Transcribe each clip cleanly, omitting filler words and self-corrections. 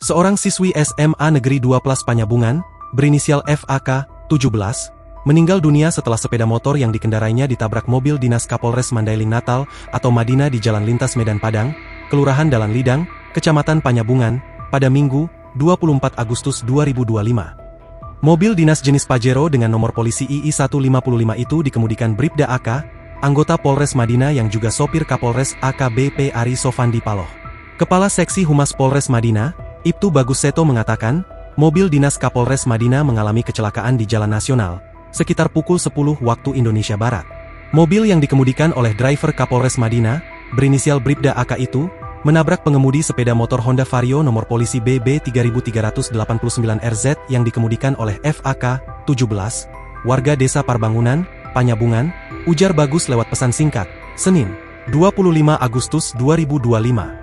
Seorang siswi SMA Negeri 2 Plus Panyabungan, berinisial FAK, 17, meninggal dunia setelah sepeda motor yang dikendarainya ditabrak mobil dinas Kapolres Mandailing Natal atau Madinah di Jalan Lintas Medan Padang, Kelurahan Dalan Lidang, Kecamatan Panyabungan, pada Minggu, 24 Agustus 2025. Mobil dinas jenis Pajero dengan nomor polisi II 155 itu dikemudikan Bribda AK, anggota Polres Madinah yang juga sopir Kapolres AKBP Ari Sofandi Paloh. Kepala Seksi Humas Polres Madinah, Ibtu Bagus Seto mengatakan, mobil dinas Kapolres Madinah mengalami kecelakaan di Jalan Nasional, sekitar pukul 10 waktu Indonesia Barat. Mobil yang dikemudikan oleh driver Kapolres Madinah, berinisial Bribda AK itu, menabrak pengemudi sepeda motor Honda Vario nomor polisi BB 3389RZ yang dikemudikan oleh FAK, 17, warga desa Parbangunan, Panyabungan, ujar Bagus lewat pesan singkat, Senin, 25 Agustus 2025.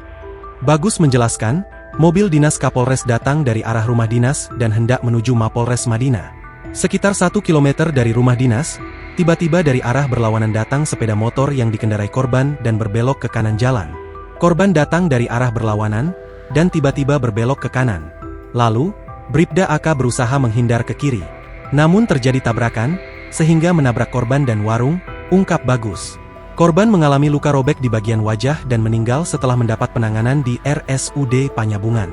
Bagus menjelaskan, mobil dinas Kapolres datang dari arah rumah dinas dan hendak menuju Mapolres Madinah. Sekitar 1 km dari rumah dinas, tiba-tiba dari arah berlawanan datang sepeda motor yang dikendarai korban dan berbelok ke kanan jalan. Korban datang dari arah berlawanan, dan tiba-tiba berbelok ke kanan. Lalu, Bribda AK berusaha menghindar ke kiri. Namun terjadi tabrakan, sehingga menabrak korban dan warung, ungkap Bagus. Korban mengalami luka robek di bagian wajah dan meninggal setelah mendapat penanganan di RSUD Panyabungan.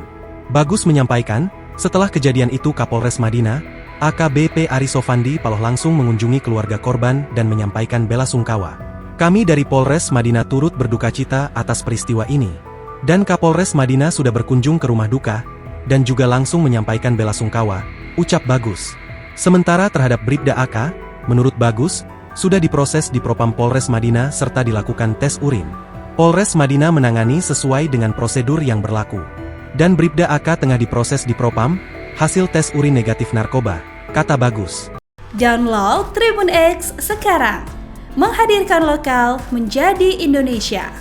Bagus menyampaikan, setelah kejadian itu Kapolres Madinah, AKBP Ari Sofandi Paloh langsung mengunjungi keluarga korban dan menyampaikan bela sungkawa. Kami dari Polres Madinah turut berduka cita atas peristiwa ini. Dan Kapolres Madinah sudah berkunjung ke rumah duka, dan juga langsung menyampaikan bela sungkawa, ucap Bagus. Sementara terhadap Bribda AK, menurut Bagus, sudah diproses di Propam Polres Madinah serta dilakukan tes urin. Polres Madinah menangani sesuai dengan prosedur yang berlaku. Dan Bribda AK tengah diproses di Propam, hasil tes urin negatif narkoba, kata Bagus. Download Tribun X sekarang, menghadirkan lokal menjadi Indonesia.